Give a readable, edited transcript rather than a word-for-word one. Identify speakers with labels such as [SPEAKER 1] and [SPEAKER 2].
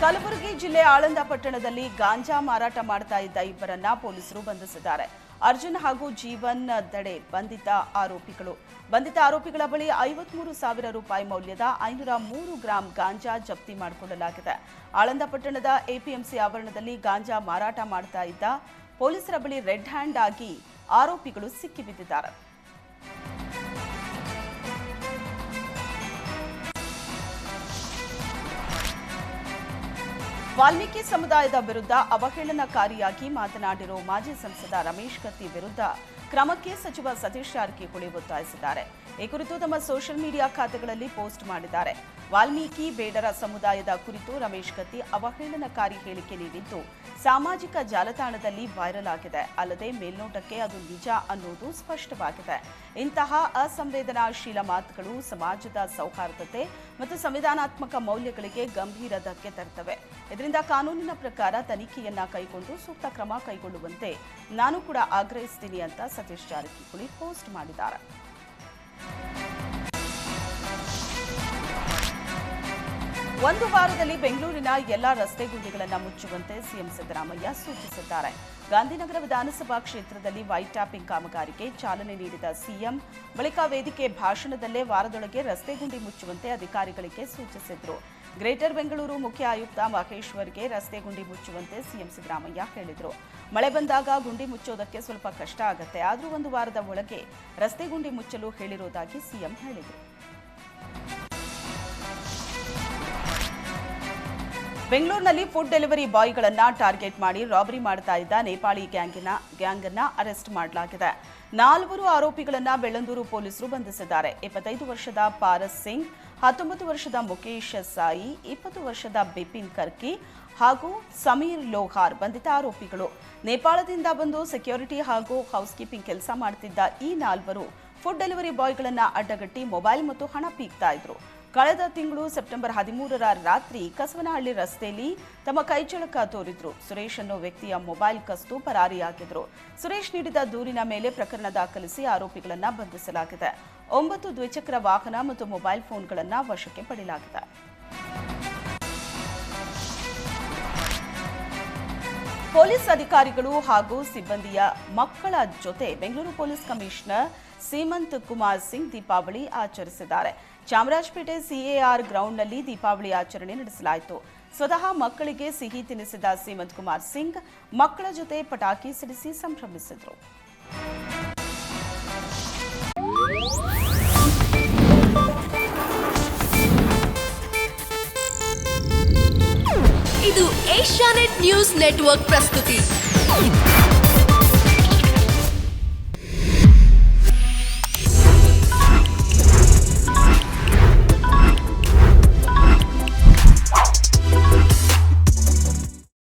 [SPEAKER 1] ಕಲಬುರಗಿ ಜಿಲ್ಲೆ ಆಳಂದ ಪಟ್ಟಣದಲ್ಲಿ ಗಾಂಜಾ ಮಾರಾಟ ಮಾಡ್ತಾ ಇದ್ದ ಇಬ್ಬರನ್ನ ಪೊಲೀಸರು ಬಂಧಿಸಿದ್ದಾರೆ. ಅರ್ಜುನ್ ಹಾಗೂ ಜೀವನ್ ದಡೆ ಬಂಧಿತ ಆರೋಪಿಗಳ ಬಳಿ 53,000 ರೂಪಾಯಿ ಮೌಲ್ಯದ 503 ಗ್ರಾಂ ಗಾಂಜಾ ಜಪ್ತಿ ಮಾಡಿಕೊಳ್ಳಲಾಗಿದೆ. ಆಳಂದ ಪಟ್ಟಣದ ಎಪಿಎಂಸಿ ಆವರಣದಲ್ಲಿ ಗಾಂಜಾ ಮಾರಾಟ ಮಾಡ್ತಾ ಇದ್ದ ಪೊಲೀಸರ ಬಳಿ ರೆಡ್ ಹ್ಯಾಂಡ್ ಆಗಿ ಆರೋಪಿಗಳು ಸಿಕ್ಕಿಬಿದ್ದಿದ್ದಾರೆ. ವಾಲ್ಮೀಕಿ ಸಮುದಾಯದ ವಿರುದ್ಧ ಅವಹೇಳನಕಾರಿಯಾಗಿ ಮಾತನಾಡಿರೋ ಮಾಜಿ ಸಂಸದ ರಮೇಶ್ ಕತ್ತಿ ವಿರುದ್ಧ ಕ್ರಮಕ್ಕೆ ಸಚಿವ ಸತೀಶ್ ಜಾರಕಿಹೊಳಿ ಒತ್ತಾಯಿಸಿದ್ದಾರೆ. ಈ ಕುರಿತು ತಮ್ಮ ಸೋಷಿಯಲ್ ಮೀಡಿಯಾ ಖಾತೆಗಳಲ್ಲಿ ಪೋಸ್ಟ್ ಮಾಡಿದ್ದಾರೆ. ವಾಲ್ಮೀಕಿ ಬೇಡರ ಸಮುದಾಯದ ಕುರಿತು ರಮೇಶ್ ಕತ್ತಿ ಅವಹೇಳನಕಾರಿ ಹೇಳಿಕೆ ನೀಡಿದ್ದು ಸಾಮಾಜಿಕ ಜಾಲತಾಣದಲ್ಲಿ ವೈರಲ್ ಆಗಿದೆ. ಅಲ್ಲದೆ ಮೇಲ್ನೋಟಕ್ಕೆ ಅದು ನಿಜ ಅನ್ನೋದು ಸ್ಪಷ್ಟವಾಗಿದೆ. ಇಂತಹ ಅಸಂವೇದನಾಶೀಲ ಮಾತುಗಳು ಸಮಾಜದ ಸೌಹಾರ್ದತೆ ಮತ್ತು ಸಂವಿಧಾನಾತ್ಮಕ ಮೌಲ್ಯಗಳಿಗೆ ಗಂಭೀರ ಧಕ್ಕೆ ತರುತ್ತವೆ. ಇದರಿಂದ ಕಾನೂನಿನ ಪ್ರಕಾರ ತನಿಖೆಯನ್ನ ಕೈಗೊಂಡು ಸೂಕ್ತ ಕ್ರಮ ಕೈಗೊಳ್ಳುವಂತೆ ನಾನು ಕೂಡ ಆಗ್ರಹಿಸ್ತೀನಿ ಅಂತ ಸತೀಶ್ ಜಾರಕಿಹೊಳಿ ಪೋಸ್ಟ್ ಮಾಡಿದ್ದಾರೆ. ಒಂದು ವಾರದಲ್ಲಿ ಬೆಂಗಳೂರಿನ ಎಲ್ಲಾ ರಸ್ತೆ ಗುಂಡಿಗಳನ್ನು ಮುಚ್ಚುವಂತೆ ಸಿಎಂ ಸಿದ್ದರಾಮಯ್ಯ ಸೂಚಿಸಿದ್ದಾರೆ. ಗಾಂಧಿನಗರ ವಿಧಾನಸಭಾ ಕ್ಷೇತ್ರದಲ್ಲಿ ವೈಟ್ ಟ್ಯಾಪಿಂಗ್ ಕಾಮಗಾರಿಗೆ ಚಾಲನೆ ನೀಡಿದ ಸಿಎಂ ಬಳಿಕ ವೇದಿಕೆ ಭಾಷಣದಲ್ಲೇ ವಾರದೊಳಗೆ ರಸ್ತೆ ಗುಂಡಿ ಮುಚ್ಚುವಂತೆ ಅಧಿಕಾರಿಗಳಿಗೆ ಸೂಚಿಸಿದರು. ಗ್ರೇಟರ್ ಬೆಂಗಳೂರು ಮುಖ್ಯ ಆಯುಕ್ತ ಮಹೇಶ್ವರ್ಗೆ ರಸ್ತೆ ಗುಂಡಿ ಮುಚ್ಚುವಂತೆ ಸಿಎಂ ಸಿದ್ದರಾಮಯ್ಯ ಹೇಳಿದರು. ಮಳೆ ಬಂದಾಗ ಗುಂಡಿ ಮುಚ್ಚೋದಕ್ಕೆ ಸ್ವಲ್ಪ ಕಷ್ಟ ಆಗುತ್ತೆ, ಆದರೂ ಒಂದು ವಾರದ ಒಳಗೆ ರಸ್ತೆ ಗುಂಡಿ ಮುಚ್ಚಲು ಹೇಳಿರುವುದಾಗಿ ಸಿಎಂ ಹೇಳಿದರು. ಬೆಂಗಳೂರಿನಲ್ಲಿ ಫುಡ್ ಡೆಲಿವರಿ ಬಾಯ್ಗಳನ್ನ ಟಾರ್ಗೆಟ್ ಮಾಡಿ ರಾಬರಿ ಮಾಡ್ತಾ ಇದ್ದ ನೇಪಾಳಿ ಗ್ಯಾಂಗ್ ಅನ್ನ ಅರೆಸ್ಟ್ ಮಾಡಲಾಗಿದೆ. 4 ಆರೋಪಿಗಳನ್ನ ಬೆಳ್ಳಂದೂರು ಪೊಲೀಸರು ಬಂಧಿಸಿದ್ದಾರೆ. 25 ವರ್ಷದ ಪಾರಸ್ ಸಿಂಗ್, 19 ವರ್ಷದ ಮುಕೇಶ್ ಸಾಯಿ, 20 ವರ್ಷದ ಬಿಪಿನ್ ಕರ್ಕಿ ಹಾಗೂ ಸಮೀರ್ ಲೋಹಾರ್ ಬಂಧಿತ ಆರೋಪಿಗಳು. ನೇಪಾಳದಿಂದ ಬಂದು ಸೆಕ್ಯೂರಿಟಿ ಹಾಗೂ ಹೌಸ್ಕೀಪಿಂಗ್ ಕೆಲಸ ಮಾಡುತ್ತಿದ್ದ ಈ 4 ಫುಡ್ ಡೆಲಿವರಿ ಬಾಯ್ಗಳನ್ನ ಅಡ್ಡಗಟ್ಟಿ ಮೊಬೈಲ್ ಮತ್ತು ಹಣ ಪೀಕ್ತಾ ಇದ್ರು. ಕಳೆದ ತಿಂಗಳು ಸೆಪ್ಟೆಂಬರ್ 13ರ ರಾತ್ರಿ ಕಸವನಹಳ್ಳಿ ರಸ್ತೆಯಲ್ಲಿ ತಮ್ಮ ಕೈಚಳಕ ತೋರಿದ್ರು. ಸುರೇಶ್ ಅನ್ನೋ ವ್ಯಕ್ತಿಯ ಮೊಬೈಲ್ ಕಸ್ದು ಪರಾರಿಯಾಗಿದ್ರು. ಸುರೇಶ್ ನೀಡಿದ ದೂರಿನ ಮೇಲೆ ಪ್ರಕರಣ ದಾಖಲಿಸಿ ಆರೋಪಿಗಳನ್ನ ಬಂಧಿಸಲಾಗಿದೆ. 9 ದ್ವಿಚಕ್ರ ವಾಹನ ಮತ್ತು ಮೊಬೈಲ್ ಫೋನ್ಗಳನ್ನು ವಶಕ್ಕೆ ಪಡೆಯಲಾಗಿದೆ. ಪೊಲೀಸ್ ಅಧಿಕಾರಿಗಳು ಹಾಗೂ ಸಿಬ್ಬಂದಿಯ ಮಕ್ಕಳ ಜೊತೆ ಬೆಂಗಳೂರು ಪೊಲೀಸ್ ಕಮಿಷನರ್ ಸೀಮಂತ್ ಕುಮಾರ್ ಸಿಂಗ್ ದೀಪಾವಳಿ ಆಚರಿಸಿದ್ದಾರೆ. ಚಾಮರಾಜಪೇಟೆ ಸಿಎಆರ್ ಗ್ರೌಂಡ್ನಲ್ಲಿ ದೀಪಾವಳಿ ಆಚರಣೆ ನಡೆಸಲಾಯಿತು. ಸ್ವತಃ ಮಕ್ಕಳಿಗೆ ಸಿಹಿ ತಿನ್ನಿಸಿದ ಸೀಮಂತ್ ಕುಮಾರ್ ಸಿಂಗ್ ಮಕ್ಕಳ ಜೊತೆ ಪಟಾಕಿ ಸಿಡಿಸಿ ಸಂಭ್ರಮಿಸಿದರು.
[SPEAKER 2] ಇದು ಏಷ್ಯಾನೆಟ್ ನ್ಯೂಸ್ ನೆಟ್ವರ್ಕ್ ಪ್ರಸ್ತುತಿ.